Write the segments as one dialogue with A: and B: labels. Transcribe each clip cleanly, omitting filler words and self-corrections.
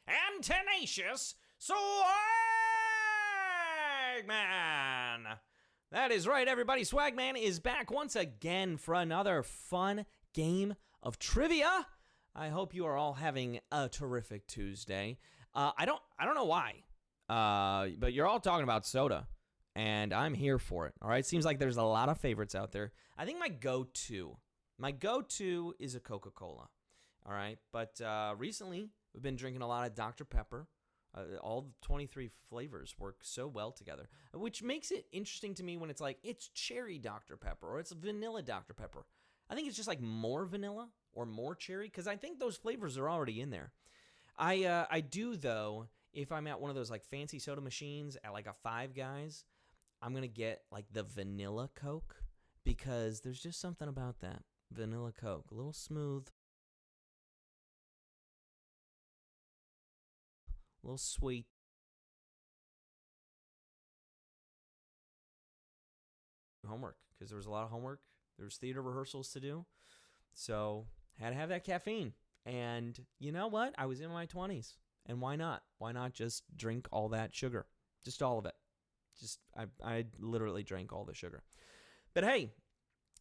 A: and tenacious Swagman. That is right, everybody. Swagman is back once again for another fun game of trivia. I hope you are all having a terrific Tuesday. I don't know why, but you're all talking about soda, and I'm here for it. All right, seems like there's a lot of favorites out there. I think my go-to is a Coca-Cola. All right, but recently we've been drinking a lot of Dr. Pepper. All 23 flavors work so well together, which makes it interesting to me when it's like it's cherry Dr. Pepper or it's vanilla Dr. Pepper. I think it's just like more vanilla or more cherry because I think those flavors are already in there. I do, though, if I'm at one of those like fancy soda machines at like a Five Guys, I'm going to get like the vanilla Coke because there's just something about that. Vanilla Coke, a little smooth, a little sweet. Homework, because there was a lot of homework. There was theater rehearsals to do. So had to have that caffeine. And you know what? I was in my 20s. And why not? Why not just drink all that sugar? Just all of it. I literally drank all the sugar. But hey,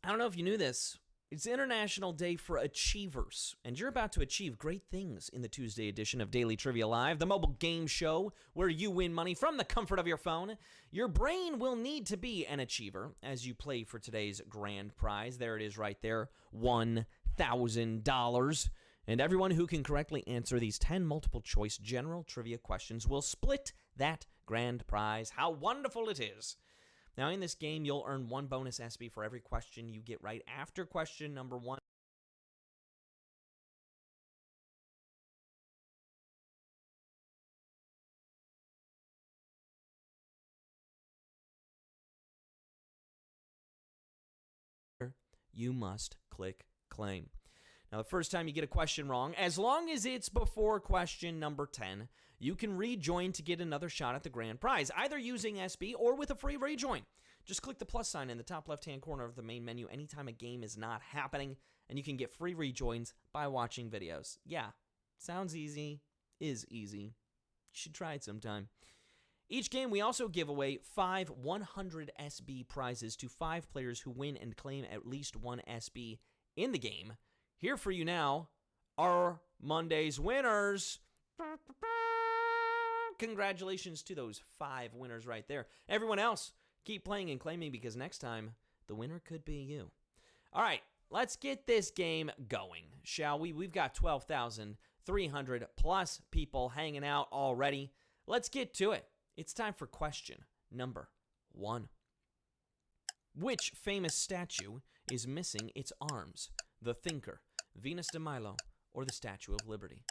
A: I don't know if you knew this. It's International Day for Achievers, and you're about to achieve great things in the Tuesday edition of Daily Trivia Live, the mobile game show where you win money from the comfort of your phone. Your brain will need to be an achiever as you play for today's grand prize. There it is right there, $1,000. And everyone who can correctly answer these 10 multiple-choice general trivia questions will split that grand prize. How wonderful it is. Now, in this game, you'll earn 1 bonus SB for every question you get right after question number 1. You must click claim. Now, the first time you get a question wrong, as long as it's before question number 10, you can rejoin to get another shot at the grand prize, either using SB or with a free rejoin. Just click the plus sign in the top left-hand corner of the main menu anytime a game is not happening, and you can get free rejoins by watching videos. Yeah, sounds easy, is easy. You should try it sometime. Each game, we also give away 5 100 SB prizes to 5 players who win and claim at least 1 SB in the game. Here for you now are Monday's winners. Congratulations to those 5 winners right there. Everyone else, keep playing and claiming because next time, the winner could be you. All right, let's get this game going, shall we? We've got 12,300 plus people hanging out already. Let's get to it. It's time for question number 1. Which famous statue is missing its arms? The Thinker, Venus de Milo, or the Statue of Liberty?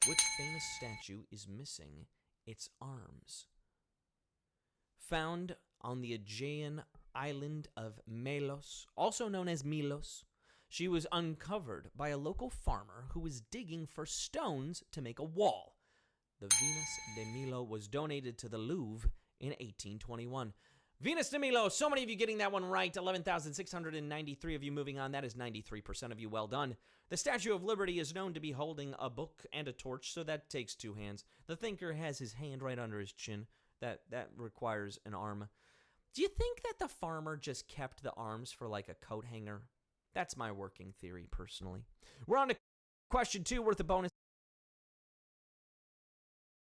A: Which famous statue is missing its arms? Found on the Aegean island of Melos, also known as Milos, she was uncovered by a local farmer who was digging for stones to make a wall. The Venus de Milo was donated to the Louvre in 1821. Venus de Milo, so many of you getting that one right. 11,693 of you moving on. That is 93% of you. Well done. The Statue of Liberty is known to be holding a book and a torch, so that takes 2 hands. The Thinker has his hand right under his chin. That requires an arm. Do you think that the farmer just kept the arms for like a coat hanger? That's my working theory, personally. We're on to question 2 worth a bonus.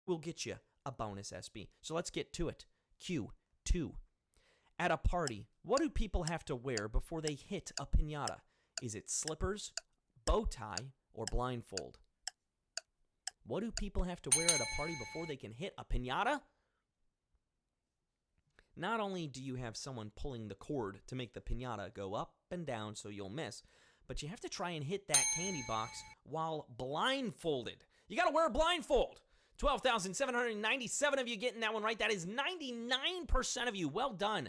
A: We'll get you a bonus SB. So let's get to it. Q2. At a party, what do people have to wear before they hit a piñata? Is it slippers, bow tie, or blindfold? What do people have to wear at a party before they can hit a piñata? Not only do you have someone pulling the cord to make the piñata go up and down so you'll miss, but you have to try and hit that candy box while blindfolded. You got to wear a blindfold. 12,797 of you getting that one right. That is 99% of you. Well done.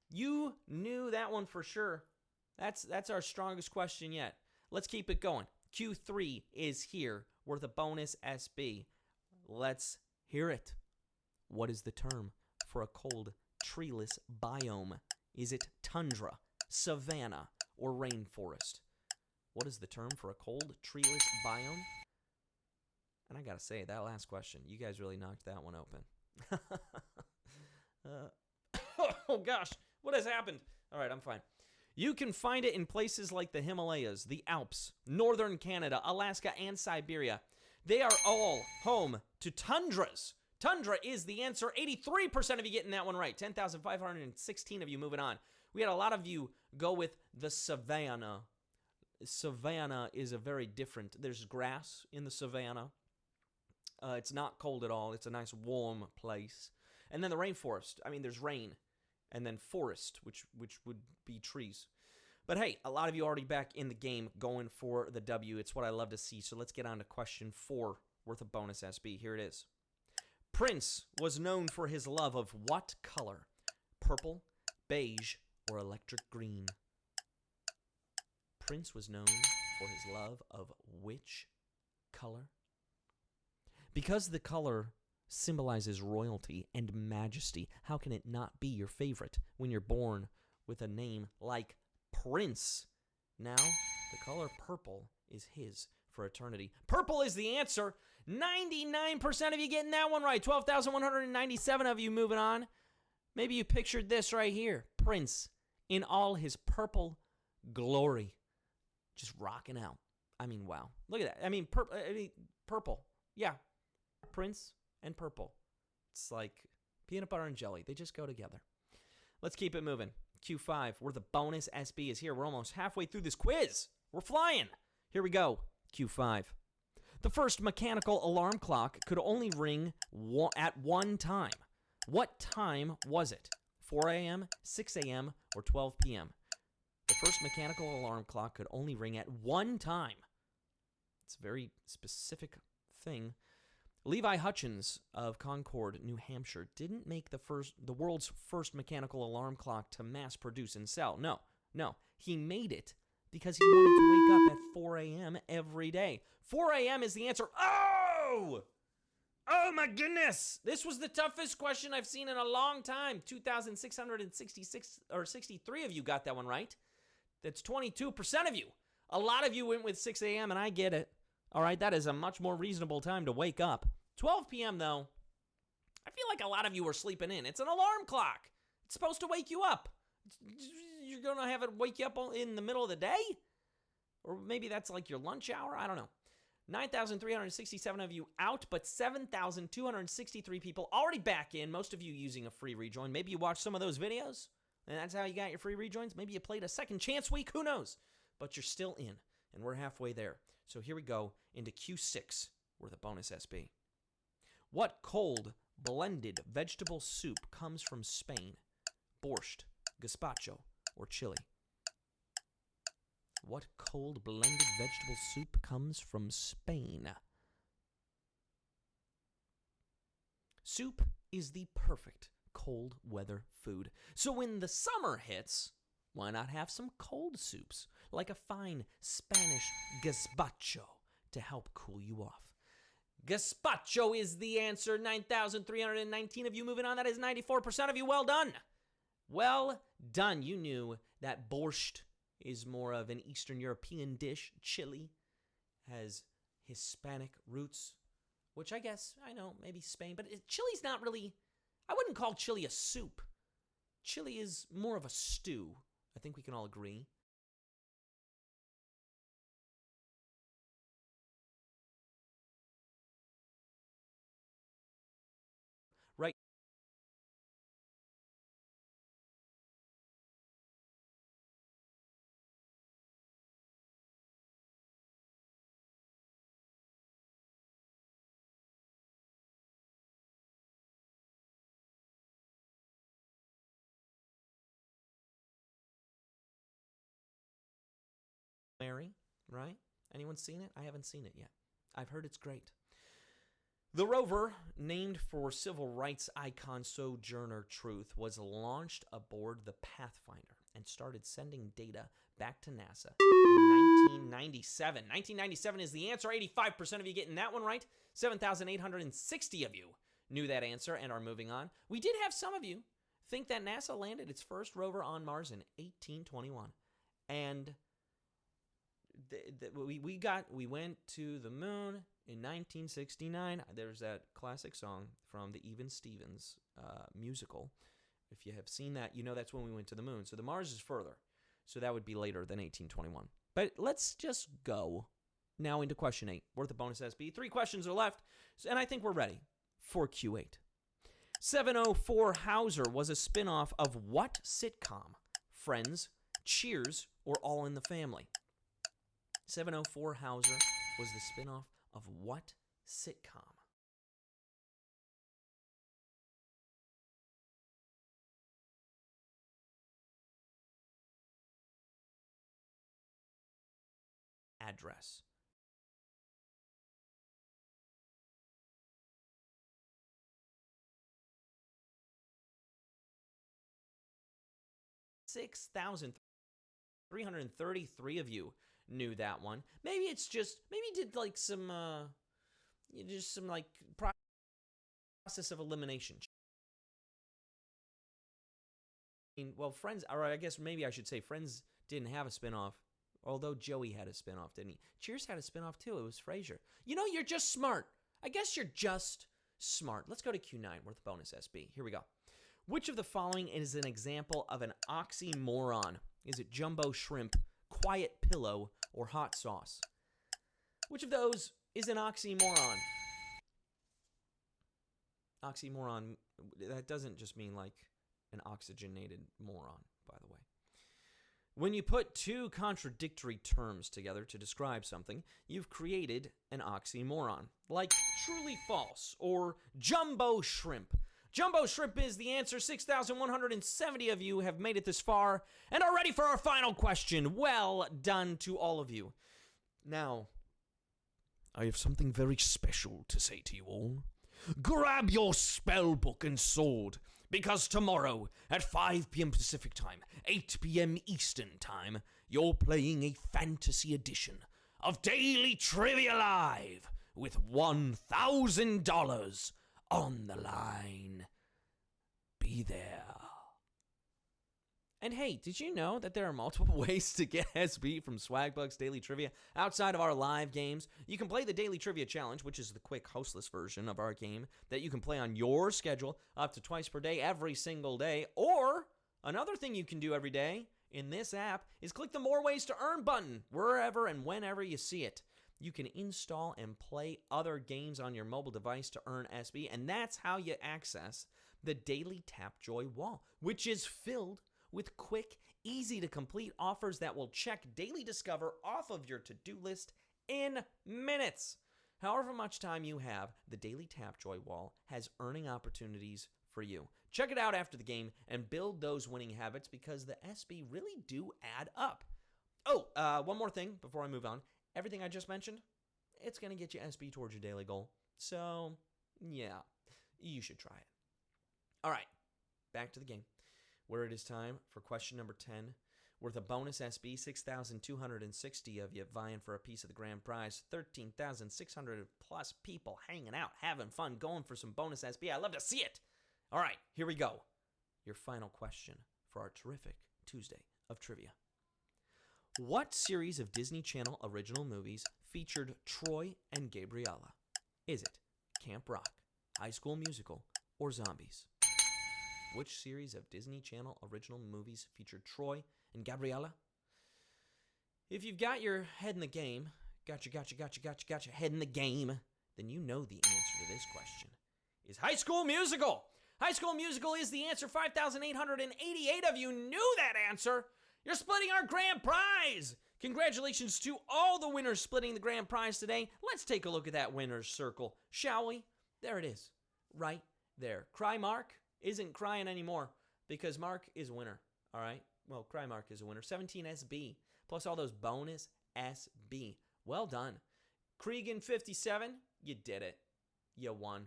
A: You knew that one for sure. That's our strongest question yet. Let's keep it going. Q3 is here, worth a bonus SB. Let's hear it. What is the term for a cold, treeless biome? Is it tundra, savanna, or rainforest? What is the term for a cold, treeless biome? And I got to say, that last question, you guys really knocked that one open. Oh, gosh. What has happened? All right, I'm fine. You can find it in places like the Himalayas, the Alps, northern Canada, Alaska, and Siberia. They are all home to tundras. Tundra is the answer. 83% of you getting that one right. 10,516 of you moving on. We had a lot of you go with the savanna. Savanna is a very different. There's grass in the savanna. It's not cold at all. It's a nice warm place. And then the rainforest. I mean, there's rain. And then forest, which would be trees. But hey, a lot of you already back in the game going for the W. It's what I love to see. So let's get on to question 4, worth a bonus SB. Here it is. Prince was known for his love of what color? Purple, beige, or electric green? Prince was known for his love of which color? Because the color symbolizes royalty and majesty, how can it not be your favorite when you're born with a name like Prince? Now, the color purple is his for eternity. Purple is the answer. 99% of you getting that one right. 12,197 of you moving on. Maybe you pictured this right here. Prince in all his purple glory. Just rocking out. I mean, wow. Look at that. I mean, purple. Yeah. Prince and purple. It's like peanut butter and jelly. They just go together. Let's keep it moving. Q5, where the bonus SB is here. We're almost halfway through this quiz. We're flying. Here we go. Q5. The first mechanical alarm clock could only ring at one time. What time was it? 4 a.m., 6 a.m., or 12 p.m.? The first mechanical alarm clock could only ring at one time. It's a very specific thing. Levi Hutchins of Concord, New Hampshire, didn't make the world's first mechanical alarm clock to mass produce and sell. No. He made it because he wanted to wake up at 4 a.m. every day. 4 a.m. is the answer. Oh my goodness. This was the toughest question I've seen in a long time. 2,666 or 63 of you got that one right. That's 22% of you. A lot of you went with 6 a.m. and I get it. All right, that is a much more reasonable time to wake up. 12 p.m. though, I feel like a lot of you are sleeping in. It's an alarm clock. It's supposed to wake you up. You're going to have it wake you up in the middle of the day? Or maybe that's like your lunch hour? I don't know. 9,367 of you out, but 7,263 people already back in, most of you using a free rejoin. Maybe you watched some of those videos, and that's how you got your free rejoins. Maybe you played a second chance week. Who knows? But you're still in, and we're halfway there. So here we go into Q6, where the bonus SB. What cold, blended vegetable soup comes from Spain? Borscht, gazpacho, or chili? What cold, blended vegetable soup comes from Spain? Soup is the perfect cold weather food. So when the summer hits, why not have some cold soups, like a fine Spanish gazpacho to help cool you off? Gazpacho is the answer. 9,319 of you moving on. That is 94% of you. Well done. Well done. You knew that borscht is more of an Eastern European dish. Chili has Hispanic roots, which I guess, I know, maybe Spain, but chili's not really, I wouldn't call chili a soup. Chili is more of a stew. I think we can all agree. Right. Mary, right? Anyone seen it? I haven't seen it yet. I've heard it's great. The rover, named for civil rights icon Sojourner Truth, was launched aboard the Pathfinder and started sending data back to NASA in 1997. 1997 is the answer. 85% of you getting that one right. 7,860 of you knew that answer and are moving on. We did have some of you think that NASA landed its first rover on Mars in 1821. And we went to the moon in 1969. There's that classic song from the Even Stevens musical. If you have seen that, you know that's when we went to the moon. So the Mars is further. So that would be later than 1821. But let's just go now into question 8, worth a bonus SB. 3 questions are left, and I think we're ready for Q8. 704 Hauser was a spinoff of what sitcom? Friends, Cheers, or All in the Family? 704 Hauser was the spinoff of what sitcom? Address. $6,333 of you knew that one. Maybe it's just, maybe you did like some like process of elimination. Well, Friends, or I guess maybe I should say Friends didn't have a spinoff, although Joey had a spinoff, didn't he? Cheers had a spinoff too. It was Frasier. You know, you're just smart. I guess you're just smart. Let's go to Q9, worth a bonus SB. Here we go. Which of the following is an example of an oxymoron? Is it jumbo shrimp, quiet pillow, or hot sauce? Which of those is an oxymoron? Oxymoron, that doesn't just mean like an oxygenated moron, by the way. When you put 2 contradictory terms together to describe something, you've created an oxymoron, like truly false or jumbo shrimp. Jumbo shrimp is the answer. 6,170 of you have made it this far and are ready for our final question. Well done to all of you. Now, I have something very special to say to you all. Grab your spell book and sword, because tomorrow at 5 p.m. Pacific Time, 8 p.m. Eastern Time, you're playing a fantasy edition of Daily Trivia Live with $1,000 on the line. Be there. And hey, did you know that there are multiple ways to get SB from Swagbucks Daily Trivia outside of our live games? You can play the Daily Trivia Challenge, which is the quick, hostless version of our game that you can play on your schedule up to twice per day, every single day. Or another thing you can do every day in this app is click the More Ways to Earn button wherever and whenever you see it. You can install and play other games on your mobile device to earn SB, and that's how you access the Daily Tapjoy wall, which is filled with quick, easy-to-complete offers that will check Daily Discover off of your to-do list in minutes. However much time you have, the Daily Tapjoy wall has earning opportunities for you. Check it out after the game and build those winning habits, because the SB really do add up. Oh, one more thing before I move on. Everything I just mentioned, it's going to get you SB towards your daily goal. So, yeah, you should try it. All right, back to the game, where it is time for question number 10, worth a bonus SB. 6,260 of you vying for a piece of the grand prize. 13,600 plus people hanging out, having fun, going for some bonus SB. I love to see it. All right, here we go. Your final question for our terrific Tuesday of trivia. What series of Disney Channel original movies featured Troy and Gabriella? Is it Camp Rock, High School Musical, or Zombies? Which series of Disney Channel original movies featured Troy and Gabriella? If you've got your head in the game, got your head in the game, then you know the answer to this question is High School Musical. High School Musical is the answer. 5,888 of you knew that answer. You're splitting our grand prize. Congratulations to all the winners splitting the grand prize today. Let's take a look at that winner's circle, shall we? There it is, right there. Cry Mark isn't crying anymore because Mark is a winner, all right? Well, Cry Mark is a winner. 17 SB, plus all those bonus SB. Well done. Cregan 57, you did it. You won.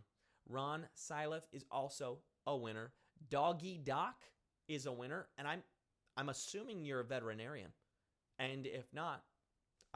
A: Ron Silef is also a winner. Doggy Doc is a winner, and I'm assuming you're a veterinarian. And if not,